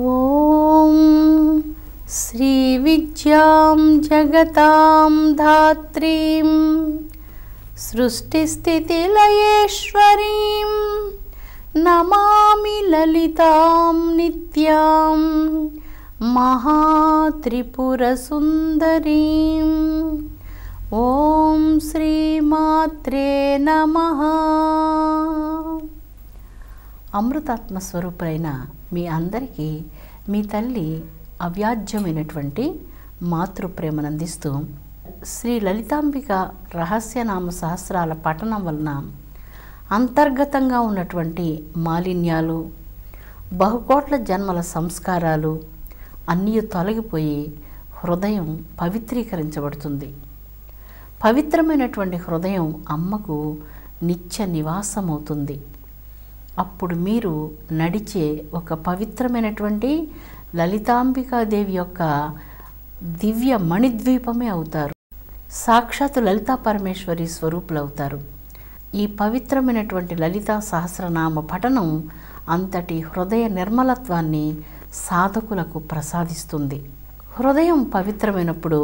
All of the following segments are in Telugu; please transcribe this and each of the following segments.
ఓం శ్రీ విద్యాం జగతాం ధాత్రీం సృష్టిస్థితిలయేశ్వరీం నమామి లలితాం నిత్యాం మహాత్రిపురసుందరీం. ఓం శ్రీమాత్రే నమః. అమృతాత్మ స్వరూపులైన మీ అందరికీ మీ తల్లి అవ్యాజ్యమైనటువంటి మాతృప్రేమను అందిస్తూ శ్రీ లలితాంబిక రహస్యనామ సహస్రాల పఠనం వలన అంతర్గతంగా ఉన్నటువంటి మాలిన్యాలు, బహుకోట్ల జన్మల సంస్కారాలు అన్నీ తొలగిపోయి హృదయం పవిత్రీకరించబడుతుంది. పవిత్రమైనటువంటి హృదయం అమ్మకు నిత్య నివాసమవుతుంది. అప్పుడు మీరు నడిచే ఒక పవిత్రమైనటువంటి లలితాంబికాదేవి యొక్క దివ్య మణిద్వీపమే అవుతారు. సాక్షాత్ లలితా పరమేశ్వరి స్వరూపులు అవుతారు. ఈ పవిత్రమైనటువంటి లలితా సహస్రనామ పఠనం అంతటి హృదయ నిర్మలత్వాన్ని సాధకులకు ప్రసాదిస్తుంది. హృదయం పవిత్రమైనప్పుడు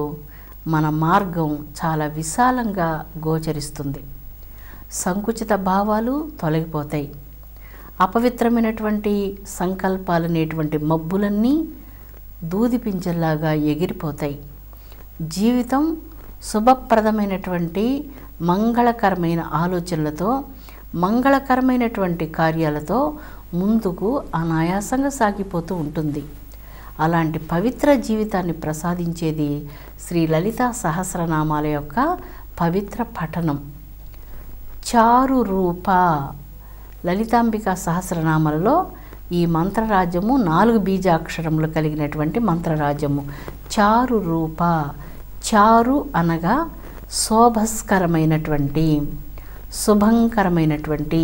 మన మార్గం చాలా విశాలంగా గోచరిస్తుంది. సంకుచిత భావాలు తొలగిపోతాయి. అపవిత్రమైనటువంటి సంకల్పాలనేటువంటి మబ్బులన్నీ దూదిపింజల్లాగా ఎగిరిపోతాయి. జీవితం శుభప్రదమైనటువంటి మంగళకరమైన ఆలోచనలతో, మంగళకరమైనటువంటి కార్యాలతో ముందుకు అనాయాసంగా సాగిపోతూ ఉంటుంది. అలాంటి పవిత్ర జీవితాన్ని ప్రసాదించేది శ్రీ లలితా సహస్రనామాల యొక్క పవిత్ర పఠనం. చారు రూప లలితాంబికా సహస్రనామాలలో ఈ మంత్రరాజ్యము 4 బీజాక్షరములు కలిగినటువంటి మంత్రరాజ్యము. చారు రూప. చారు అనగా శోభస్కరమైనటువంటి, శుభంకరమైనటువంటి,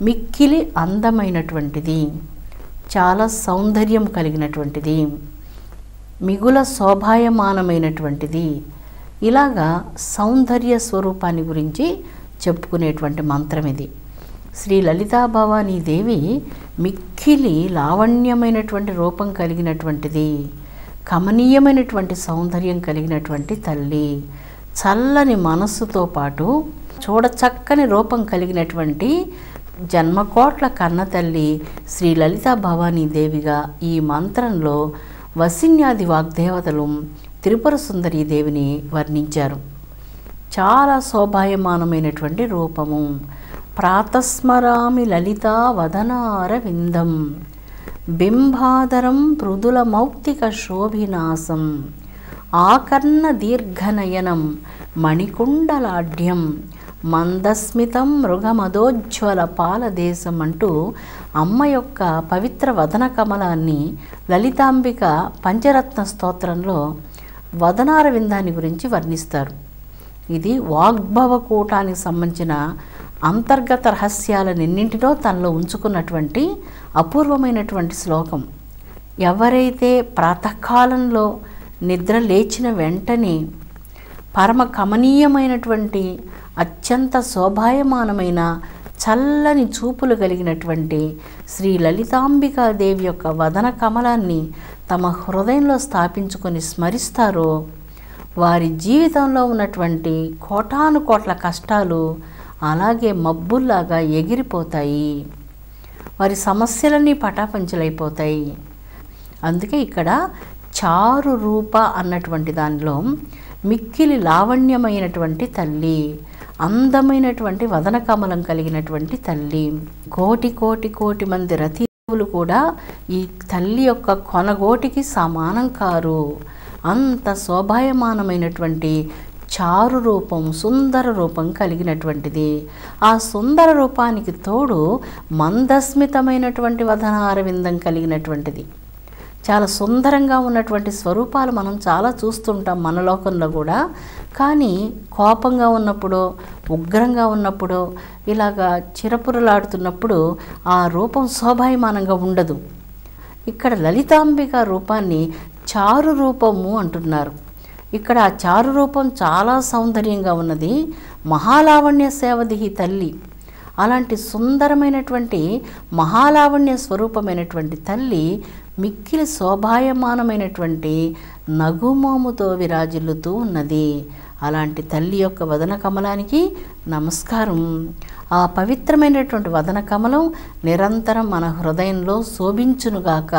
మిక్కిలి అందమైనటువంటిది, చాలా సౌందర్యం కలిగినటువంటిది, మిగుల శోభాయమానమైనటువంటిది. ఇలాగా సౌందర్య స్వరూపాన్ని గురించి చెప్పుకునేటువంటి మంత్రం ఇది. శ్రీ లలితా భవానీ దేవి మిక్కిలి లావణ్యమైనటువంటి రూపం కలిగినటువంటిది, కమనీయమైనటువంటి సౌందర్యం కలిగినటువంటి తల్లి. చల్లని మనస్సుతో పాటు చూడచక్కని రూపం కలిగినటువంటి జన్మకోట్ల కన్న తల్లి శ్రీ లలితా భవానీ దేవిగా ఈ మంత్రంలో వసిన్యాది వాగ్దేవతలు త్రిపుర సుందరీ దేవిని వర్ణించారు. చాలా శోభాయమానమైనటువంటి రూపము. ప్రాతస్మరామి లలితా వదనార విందం బింబాదరం మృదుల మౌక్తిక శోభినాసం ఆకర్ణ దీర్ఘనయనం మణికుండలాఢ్యం మందస్మితం మృగమదోజ్వల పాలదేశం అంటూ అమ్మ యొక్క పవిత్ర వదన కమలాన్ని లలితాంబిక పంచరత్న స్తోత్రంలో వదనార విందాన్ని గురించి వర్ణిస్తారు. ఇది వాగ్భవ కూటానికి సంబంధించిన అంతర్గత రహస్యాలన్నింటిలో తనలో ఉంచుకున్నటువంటి అపూర్వమైనటువంటి శ్లోకం. ఎవరైతే ప్రాతకాలంలో నిద్ర లేచిన వెంటనే పరమ కమనీయమైనటువంటి అత్యంత శోభాయమానమైన చల్లని చూపులు కలిగినటువంటి శ్రీ లలితాంబికాదేవి యొక్క వదన కమలాన్ని తమ హృదయంలో స్థాపించుకొని స్మరిస్తారో వారి జీవితంలో ఉన్నటువంటి కోటాను కోట్ల కష్టాలు అలాగే మబ్బుల్లాగా ఎగిరిపోతాయి. వారి సమస్యలన్నీ పటాపంచలైపోతాయి. అందుకే ఇక్కడ చారు రూప అన్నటువంటి దానిలో మిక్కిలి లావణ్యమైనటువంటి తల్లి, అందమైనటువంటి వదన కమలం కలిగినటువంటి తల్లి. కోటి కోటి కోటి మంది రతివులు కూడా ఈ తల్లి యొక్క కొనగోటికి సమానం కారు. అంత శోభాయమానమైనటువంటి చారు రూపం, సుందర రూపం కలిగినటువంటిది. ఆ సుందర రూపానికి తోడు మందస్మితమైనటువంటి వదనారవిందం కలిగినటువంటిది. చాలా సుందరంగా ఉన్నటువంటి స్వరూపాలు మనం చాలా చూస్తుంటాం మన లోకంలో కూడా. కానీ కోపంగా ఉన్నప్పుడు, ఉగ్రంగా ఉన్నప్పుడు, ఇలాగా చిరపురలాడుతున్నప్పుడు ఆ రూపం శోభాయమానంగా ఉండదు. ఇక్కడ లలితాంబిక రూపాన్ని చారు రూపము అంటున్నారు. ఇక్కడ ఆ చారు రూపం చాలా సౌందర్యంగా ఉన్నది. మహాలావణ్య సేవదిహి తల్లి. అలాంటి సుందరమైనటువంటి మహాలావణ్య స్వరూపమైనటువంటి తల్లి మిక్కిలి శోభాయమానమైనటువంటి నగుమోముతో విరాజిల్లుతూ ఉన్నది. అలాంటి తల్లి యొక్క వదన కమలానికి నమస్కారం. ఆ పవిత్రమైనటువంటి వదన కమలం నిరంతరం మన హృదయంలో శోభించునుగాక.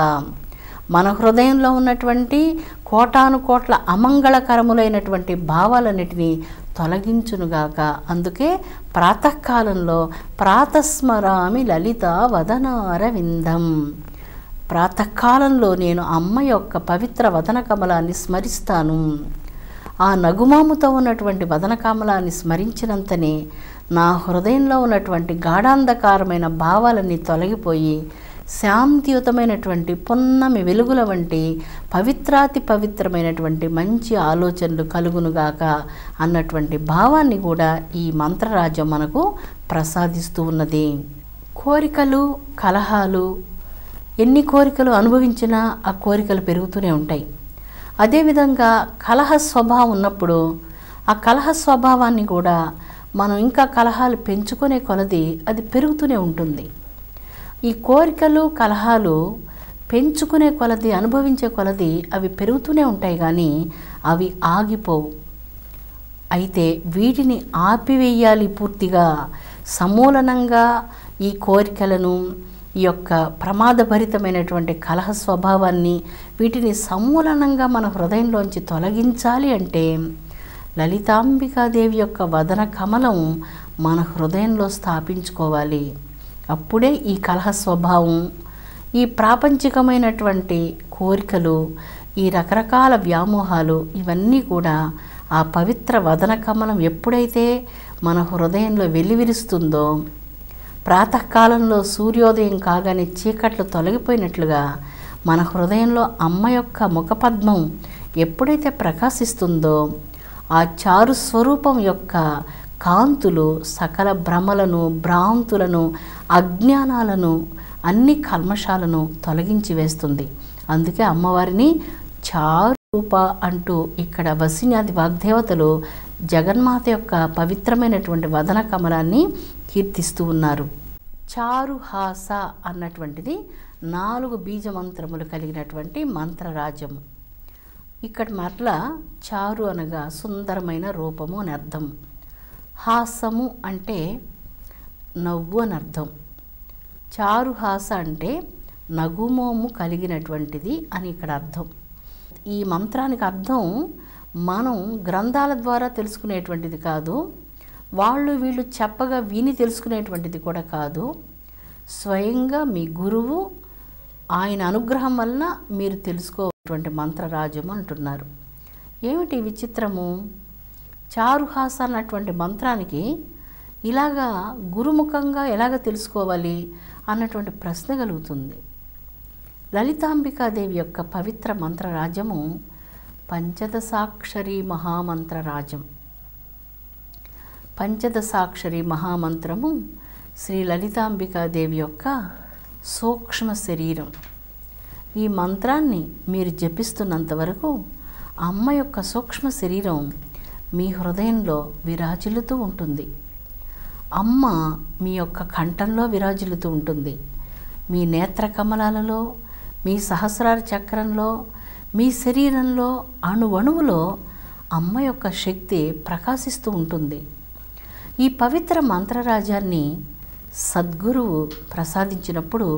మన హృదయంలో ఉన్నటువంటి కోటాను కోట్ల అమంగళకరములైనటువంటి భావాలన్నిటినీ తొలగించునుగాక. అందుకే ప్రాతకాలంలో ప్రాతస్మరామి లలిత వదనారవిందం. ప్రాతకాలంలో నేను అమ్మ యొక్క పవిత్ర వదన కమలాన్ని స్మరిస్తాను. ఆ నగుమాముతో ఉన్నటువంటి వదన కమలాన్ని స్మరించినంతనే నా హృదయంలో ఉన్నటువంటి గాఢాంధకారమైన భావాలన్నీ తొలగిపోయి శాంతియుతమైనటువంటి పున్నమి వెలుగుల వంటి పవిత్రాతి పవిత్రమైనటువంటి మంచి ఆలోచనలు కలుగునుగాక అన్నటువంటి భావాన్ని కూడా ఈ మంత్రరాజ్యం మనకు ప్రసాదిస్తూ ఉన్నది. కోరికలు, కలహాలు, ఎన్ని కోరికలు అనుభవించినా ఆ కోరికలు పెరుగుతూనే ఉంటాయి. అదేవిధంగా కలహ స్వభావం ఉన్నప్పుడు ఆ కలహ స్వభావాన్ని కూడా మనం ఇంకా కలహాలు పెంచుకునే కొలది అది పెరుగుతూనే ఉంటుంది. ఈ కోరికలు, కలహాలు పెంచుకునే కొలది, అనుభవించే కొలది అవి పెరుగుతూనే ఉంటాయి, కానీ అవి ఆగిపోవు. అయితే వీటిని ఆపివేయాలి పూర్తిగా, సమూలనంగా ఈ కోరికలను, ఈ యొక్క ప్రమాదభరితమైనటువంటి కలహ స్వభావాన్ని, వీటిని సమూలనంగా మన హృదయంలోంచి తొలగించాలి అంటే లలితాంబికాదేవి యొక్క వదన కమలం మన హృదయంలో స్థాపించుకోవాలి. అప్పుడే ఈ కలహ స్వభావం, ఈ ప్రాపంచికమైనటువంటి కోరికలు, ఈ రకరకాల వ్యామోహాలు ఇవన్నీ కూడా ఆ పవిత్ర వదన కమలం ఎప్పుడైతే మన హృదయంలో వెల్లివిరుస్తుందో, ప్రాతకాలంలో సూర్యోదయం కాగానే చీకట్లు తొలగిపోయినట్లుగా మన హృదయంలో అమ్మ యొక్క ముఖపద్మం ఎప్పుడైతే ప్రకాశిస్తుందో, ఆ చారు స్వరూపం యొక్క కాంతులు సకల భ్రమలను, భ్రాంతులను, అజ్ఞానాలను, అన్ని కల్మషాలను తొలగించి వేస్తుంది. అందుకే అమ్మవారిని చారు రూప అంటూ ఇక్కడ వసిన్యాది వాగ్దేవతలు జగన్మాత యొక్క పవిత్రమైనటువంటి వదన కమలాన్ని కీర్తిస్తూ ఉన్నారు. చారుహాస అన్నటువంటిది 4 బీజమంత్రములు కలిగినటువంటి మంత్రరాజ్యము. ఇక్కడ మరలా చారు అనగా సుందరమైన రూపము అని అర్థం. హాసము అంటే నవ్వు అని అర్థం. చారుహాస అంటే నగుమోము కలిగినటువంటిది అని ఇక్కడ అర్థం. ఈ మంత్రానికి అర్థం మనం గ్రంథాల ద్వారా తెలుసుకునేటువంటిది కాదు, వాళ్ళు వీళ్ళు చెప్పగా విని తెలుసుకునేటువంటిది కూడా కాదు. స్వయంగా మీ గురువు ఆయన అనుగ్రహం వలన మీరు తెలుసుకోటువంటి మంత్రరాజ్యం అంటున్నారు. ఏమిటి విచిత్రము? చారుహాస అన్నటువంటి మంత్రానికి ఇలాగా గురుముఖంగా ఎలాగ తెలుసుకోవాలి అన్నటువంటి ప్రశ్న కలుగుతుంది. లలితాంబికాదేవి యొక్క పవిత్ర మంత్రరాజ్యము పంచదశాక్షరి మహామంత్రరాజ్యం. పంచదశాక్షరి మహామంత్రము శ్రీ లలితాంబికాదేవి యొక్క సూక్ష్మ శరీరం. ఈ మంత్రాన్ని మీరు జపిస్తున్నంత వరకు అమ్మ యొక్క సూక్ష్మ శరీరం మీ హృదయంలో విరాజిల్లుతూ ఉంటుంది. అమ్మ మీ యొక్క కంఠంలో విరాజిల్లుతూ ఉంటుంది. మీ నేత్ర కమలాలలో, మీ సహస్రార చక్రంలో, మీ శరీరంలో అణువణువులో అమ్మ యొక్క శక్తి ప్రకాశిస్తూ ఉంటుంది. ఈ పవిత్ర మంత్రరాజ్యాన్ని సద్గురువు ప్రసాదించినప్పుడు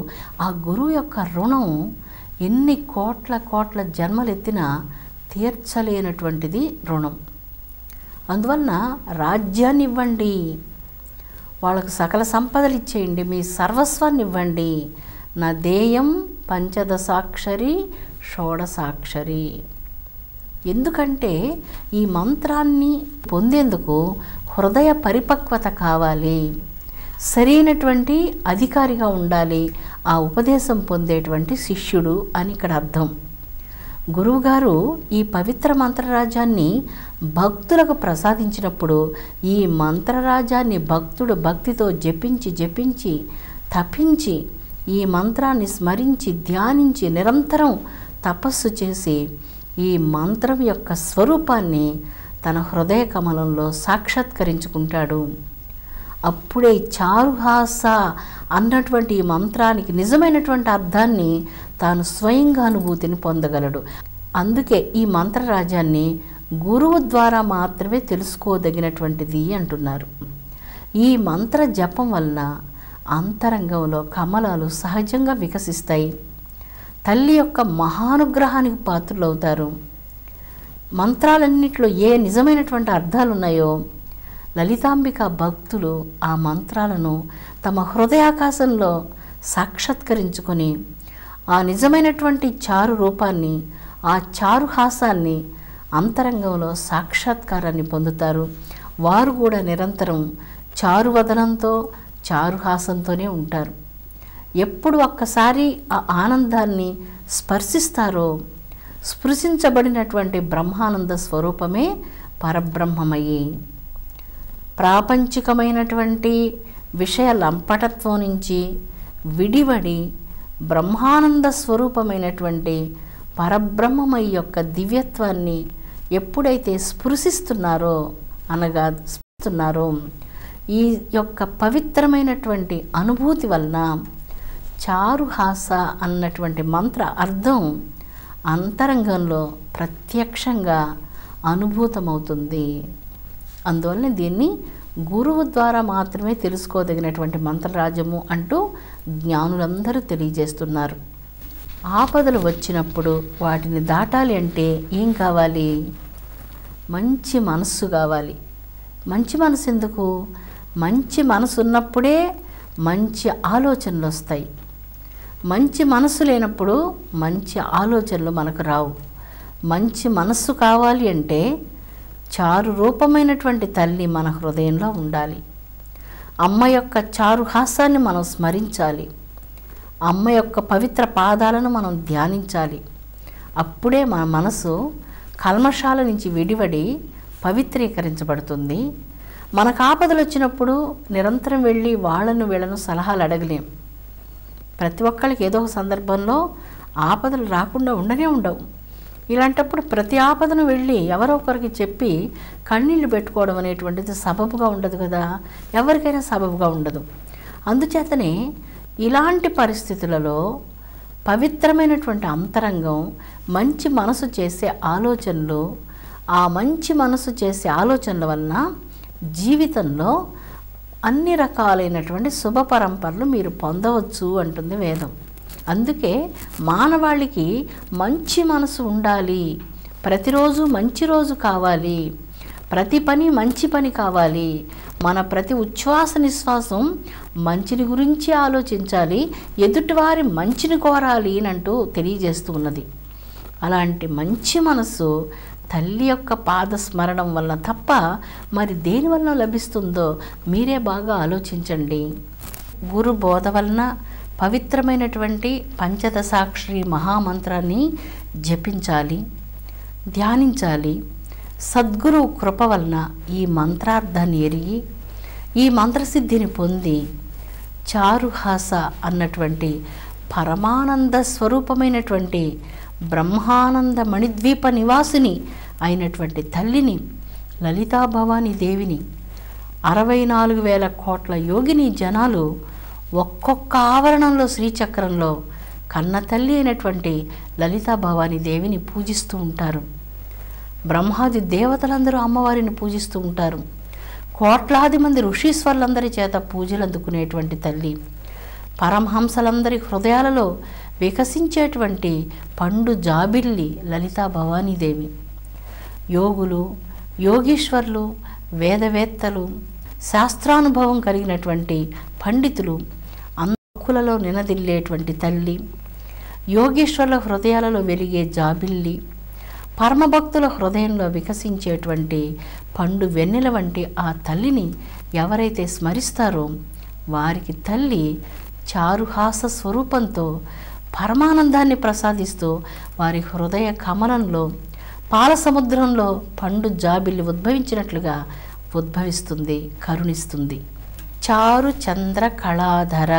ఆ గురువు యొక్క రుణం ఎన్ని కోట్ల కోట్ల జన్మలెత్తినా తీర్చలేనటువంటిది రుణం. అందువలన రాజ్యాన్ని ఇవ్వండి, వాళ్ళకు సకల సంపదలు ఇచ్చేయండి, మీ సర్వస్వాన్ని ఇవ్వండి. నా దేయం పంచదశాక్షరి షోడశాక్షరి. ఎందుకంటే ఈ మంత్రాన్ని పొందేందుకు హృదయ పరిపక్వత కావాలి, సరైనటువంటి అధికారిగా ఉండాలి ఆ ఉపదేశం పొందేటువంటి శిష్యుడు అని ఇక్కడ అర్థం. గురువుగారు ఈ పవిత్ర మంత్రరాజ్యాన్ని భక్తులకు ప్రసాదించినప్పుడు ఈ మంత్రరాజ్యాన్ని భక్తుడు భక్తితో జపించి జపించి తపించి ఈ మంత్రాన్ని స్మరించి ధ్యానించి నిరంతరం తపస్సు చేసి ఈ మంత్రం యొక్క స్వరూపాన్ని తన హృదయ కమలంలో సాక్షాత్కరించుకుంటాడు. అప్పుడే చారుహాస అన్నటువంటి ఈ మంత్రానికి నిజమైనటువంటి అర్థాన్ని తాను స్వయంగా అనుభూతిని పొందగలడు. అందుకే ఈ మంత్రరాజ్యాన్ని గురువు ద్వారా మాత్రమే తెలుసుకోదగినటువంటిది అంటున్నారు. ఈ మంత్ర జపం వలన అంతరంగంలో కమలాలు సహజంగా వికసిస్తాయి. తల్లి యొక్క మహానుగ్రహానికి పాత్రులవుతారు. మంత్రాలన్నింటిలో ఏ నిజమైనటువంటి అర్థాలు ఉన్నాయో లలితాంబిక భక్తులు ఆ మంత్రాలను తమ హృదయాకాశంలో సాక్షాత్కరించుకొని ఆ నిజమైనటువంటి చారు రూపాన్ని, ఆ చారు హాసాన్ని అంతరంగంలో సాక్షాత్కారాన్ని పొందుతారు. వారు కూడా నిరంతరం చారువదనంతో చారుహాసంతోనే ఉంటారు. ఎప్పుడు ఒక్కసారి ఆ ఆనందాన్ని స్పర్శిస్తారో స్పృశించబడినటువంటి బ్రహ్మానంద స్వరూపమే పరబ్రహ్మమయ్యి ప్రాపంచికమైనటువంటి విషయ లంపటత్వం నుంచి విడివడి బ్రహ్మానంద స్వరూపమైనటువంటి పరబ్రహ్మమయ్య యొక్క దివ్యత్వాన్ని ఎప్పుడైతే స్పృశిస్తున్నారో అనగా స్పృశిస్తున్నారో ఈ యొక్క పవిత్రమైనటువంటి అనుభూతి వలన చారుహాస అన్నటువంటి మంత్ర అర్థం అంతరంగంలో ప్రత్యక్షంగా అనుభూతమవుతుంది. అందువల్ల దీన్ని గురువు ద్వారా మాత్రమే తెలుసుకోదగినటువంటి మంత్రరాజ్యము అంటూ జ్ఞానులందరూ తెలియజేస్తున్నారు. ఆపదలు వచ్చినప్పుడు వాటిని దాటాలి అంటే ఏం కావాలి? మంచి మనస్సు కావాలి. మంచి మనసు ఎందుకు? మంచి మనసు ఉన్నప్పుడే మంచి ఆలోచనలు వస్తాయి. మంచి మనసు లేనప్పుడు మంచి ఆలోచనలు మనకు రావు. మంచి మనస్సు కావాలి అంటే చారు రూపమైనటువంటి తల్లి మన హృదయంలో ఉండాలి. అమ్మ యొక్క చారు హాసాన్ని మనం స్మరించాలి. అమ్మ యొక్క పవిత్ర పాదాలను మనం ధ్యానించాలి. అప్పుడే మన మనసు కల్మషాల నుంచి విడివడి పవిత్రీకరించబడుతుంది. మనకు ఆపదలు వచ్చినప్పుడు నిరంతరం వెళ్ళి వీళ్ళను సలహాలు అడగలేం. ప్రతి ఒక్కరికి ఏదో ఒక సందర్భంలో ఆపదలు రాకుండా ఉండనే ఉండవు. ఇలాంటప్పుడు ప్రతి ఆపదను వెళ్ళి ఎవరో ఒకరికి చెప్పి కన్నీళ్లు పెట్టుకోవడం అనేటువంటిది సబబుగా ఉండదు కదా, ఎవరికైనా సబబుగా ఉండదు. అందుచేతనే ఇలాంటి పరిస్థితులలో పవిత్రమైనటువంటి అంతరంగం మంచి మనసు చేసే ఆలోచనలు, ఆ మంచి మనసు చేసే ఆలోచనల వలన జీవితంలో అన్ని రకాలైనటువంటి శుభ పరంపరలు మీరు పొందవచ్చు అంటుంది వేదం. అందుకే మానవాళికి మంచి మనసు ఉండాలి. ప్రతిరోజు మంచి రోజు కావాలి. ప్రతి పని మంచి పని కావాలి. మన ప్రతి ఉచ్ఛ్వాస నిశ్వాసం మంచిని గురించి ఆలోచించాలి, ఎదుటివారి మంచిని కోరాలి అంటూ తెలియజేస్తూ ఉన్నది. అలాంటి మంచి మనసు తల్లి యొక్క పాదస్మరణం వలన తప్ప మరి దేని వలన లభిస్తుందో మీరే బాగా ఆలోచించండి. గురు బోధ వలన పవిత్రమైనటువంటి పంచదశాక్షరి మహామంత్రాన్ని జపించాలి, ధ్యానించాలి. సద్గురు కృప వలన ఈ మంత్రార్థాన్ని ఎరిగి ఈ మంత్రసిద్ధిని పొంది చారుహాస అన్నటువంటి పరమానంద స్వరూపమైనటువంటి బ్రహ్మానంద మణిద్వీప నివాసిని అయినటువంటి తల్లిని లలితా భవానీ దేవిని 64,000 కోట్ల యోగిని జనాలు ఒక్కొక్క ఆవరణంలో శ్రీచక్రంలో కన్న తల్లి అయినటువంటి లలితా భవానీ దేవిని పూజిస్తూ ఉంటారు. బ్రహ్మాది దేవతలందరూ అమ్మవారిని పూజిస్తూ ఉంటారు. కోట్లాది మంది ఋషీశ్వరులందరి చేత పూజలు అందుకునేటువంటి తల్లి, పరమహంసలందరి హృదయాలలో వికసించేటువంటి పండు జాబిల్లి లలితా భవానీదేవి. యోగులు, యోగీశ్వర్లు, వేదవేత్తలు, శాస్త్రానుభవం కలిగినటువంటి పండితులు అంకులలో నినదిల్లేటువంటి తల్లి, యోగీశ్వర్ల హృదయాలలో వెలిగే జాబిల్లి, పరమభక్తుల హృదయంలో వికసించేటువంటి పండు వెన్నెల వంటి ఆ తల్లిని ఎవరైతే స్మరిస్తారో వారికి తల్లి చారుహాస స్వరూపంతో పరమానందాన్ని ప్రసాదిస్తూ వారి హృదయ కమలంలో పాల సముద్రంలో పండు జాబిల్లి ఉద్భవించినట్లుగా ఉద్భవిస్తుంది, కరుణిస్తుంది. చారు చంద్ర కళాధర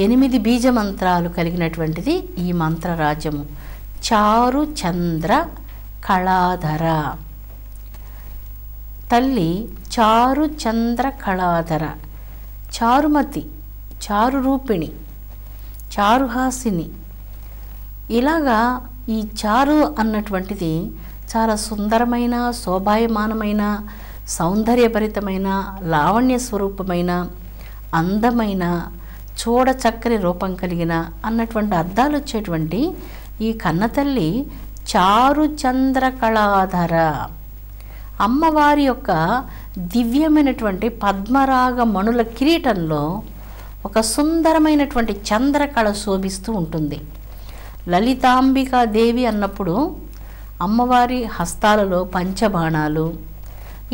8 బీజ మంత్రాలు కలిగినటువంటిది ఈ మంత్రరాజ్యము. చారు చంద్ర కళాధర తల్లి చారు చంద్ర కళాధర, చారుమతి, చారు రూపిణి, చారుహాసిని, ఇలాగా ఈ చారు అన్నటువంటిది చాలా సుందరమైన, శోభాయమానమైన, సౌందర్యభరితమైన, లావణ్య స్వరూపమైన, అందమైన, చూడ చక్కని రూపం కలిగిన అన్నటువంటి అర్థాలు వచ్చేటువంటి ఈ కన్నతల్లి చారు చంద్రకళాధర, అమ్మవారి యొక్క దివ్యమైనటువంటి పద్మరాగ మణుల కిరీటంలో ఒక సుందరమైనటువంటి చంద్రకళ శోభిస్తూ ఉంటుంది. లలితాంబికా దేవి అన్నప్పుడు అమ్మవారి హస్తాలలో పంచబాణాలు,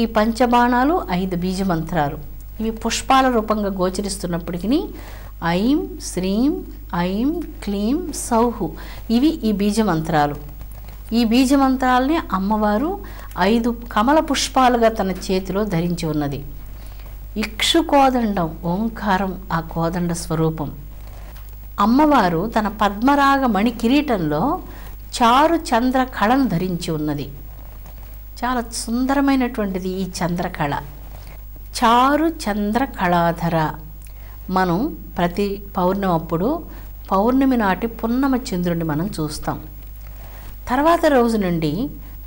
ఈ పంచబాణాలు 5 బీజమంత్రాలు, ఇవి పుష్పాల రూపంగా గోచరిస్తున్నప్పటికీ ఐం శ్రీం ఐం క్లీం సౌహు ఇవి ఈ బీజమంత్రాలు. ఈ బీజమంత్రాలని అమ్మవారు 5 కమల పుష్పాలుగా తన చేతిలో ధరించి ఉన్నది. ఇక్షు కోదండం, ఓంకారం ఆ కోదండ స్వరూపం. అమ్మవారు తన పద్మరాగ మణి కిరీటంలో చారు చంద్ర కళను ధరించి ఉన్నది. చాలా సుందరమైనటువంటిది ఈ చంద్రకళ. చారు చంద్ర కళాధర. మనం ప్రతి పౌర్ణమి అప్పుడు పౌర్ణమి నాటి పున్నమ చంద్రుడిని మనం చూస్తాం. తర్వాత రోజు నుండి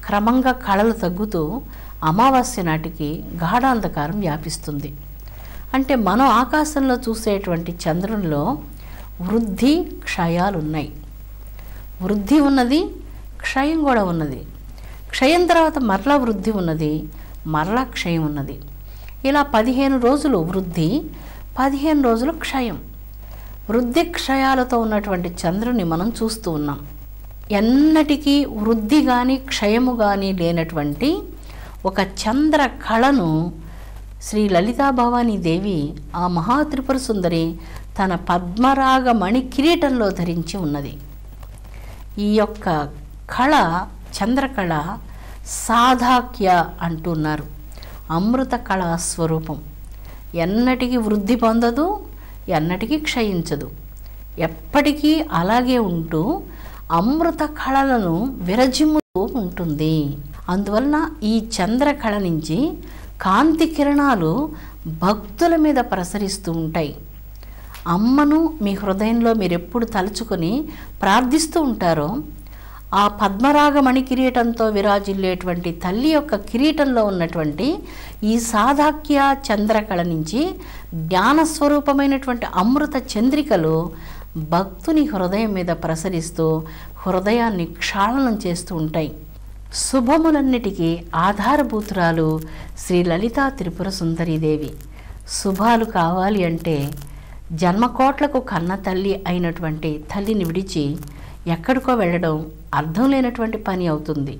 క్రమంగా కళలు తగ్గుతూ అమావాస్య నాటికి గాఢాంధకారం వ్యాపిస్తుంది. అంటే మనం ఆకాశంలో చూసేటువంటి చంద్రునిలో వృద్ధి క్షయాలు ఉన్నాయి. వృద్ధి ఉన్నది, క్షయం కూడా ఉన్నది. క్షయం తర్వాత మరలా వృద్ధి ఉన్నది, మరలా క్షయం ఉన్నది. ఇలా 15 రోజులు వృద్ధి, 15 రోజులు క్షయం. వృద్ధి క్షయాలతో ఉన్నటువంటి చంద్రుని మనం చూస్తూ ఉన్నాం. ఎన్నటికీ వృద్ధి కానీ క్షయము కానీ లేనటువంటి ఒక చంద్ర కళను శ్రీ లలితా భవానీ దేవి, ఆ మహాత్రిపుర సుందరి తన పద్మరాగ మణి కిరీటంలో ధరించి ఉన్నది. ఈ యొక్క కళ, చంద్రకళ సాధాక్య అంటున్నారు. అమృత కళా స్వరూపం. ఎన్నటికీ వృద్ధి పొందదు, ఎన్నటికీ క్షయించదు. ఎప్పటికీ అలాగే ఉంటూ అమృత కళలను విరజిమ్ముతూ ఉంటుంది. అందువలన ఈ చంద్రకళ నుంచి కాంతి కిరణాలు భక్తుల మీద ప్రసరిస్తూ ఉంటాయి. అమ్మను మీ హృదయంలో మీరు ఎప్పుడు తలుచుకొని ప్రార్థిస్తూ ఉంటారో, ఆ పద్మరాగ మణి కిరీటంతో విరాజిల్లేటువంటి తల్లి యొక్క కిరీటంలో ఉన్నటువంటి ఈ సాధాక్య చంద్రకళ నుంచి జ్ఞానస్వరూపమైనటువంటి అమృత చంద్రికలు భక్తుని హృదయం మీద ప్రసరిస్తూ హృదయాన్ని క్షాళనం చేస్తూ ఉంటాయి. శుభములన్నిటికీ ఆధారభూతురాలు శ్రీ లలితా త్రిపుర సుందరీదేవి. శుభాలు కావాలి అంటే జన్మకోట్లకు కన్న తల్లి అయినటువంటి తల్లిని విడిచి ఎక్కడికో వెళ్ళడం అర్థం లేనటువంటి పని అవుతుంది.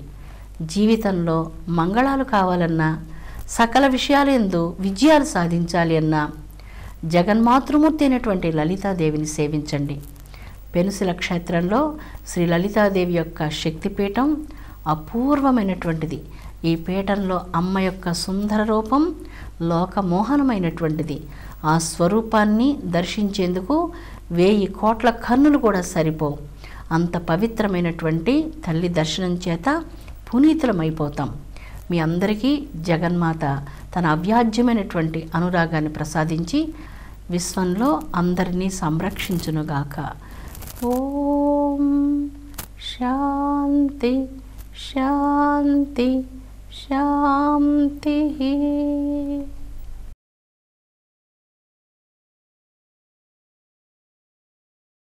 జీవితంలో మంగళాలు కావాలన్నా, సకల విషయాలందు విజయాలు సాధించాలి అన్నా జగన్మాతృమూర్తి అయినటువంటి లలితాదేవిని సేవించండి. పెనుసిల క్షేత్రంలో శ్రీ లలితాదేవి యొక్క శక్తిపీఠం అపూర్వమైనటువంటిది. ఈ పీఠంలో అమ్మ యొక్క సుందర రూపం లోకమోహనమైనటువంటిది. ఆ స్వరూపాన్ని దర్శించేందుకు 1000 కోట్ల కన్నులు కూడా సరిపోవు. అంత పవిత్రమైనటువంటి తల్లి దర్శనం చేత పునీతులమైపోతాం. మీ అందరికీ జగన్మాత తన అవ్యాజ్యమైనటువంటి అనురాగాన్ని ప్రసాదించి విశ్వంలో అందరినీ సంరక్షించునుగాక. ఓం శాంతి శాంతి శాంతి.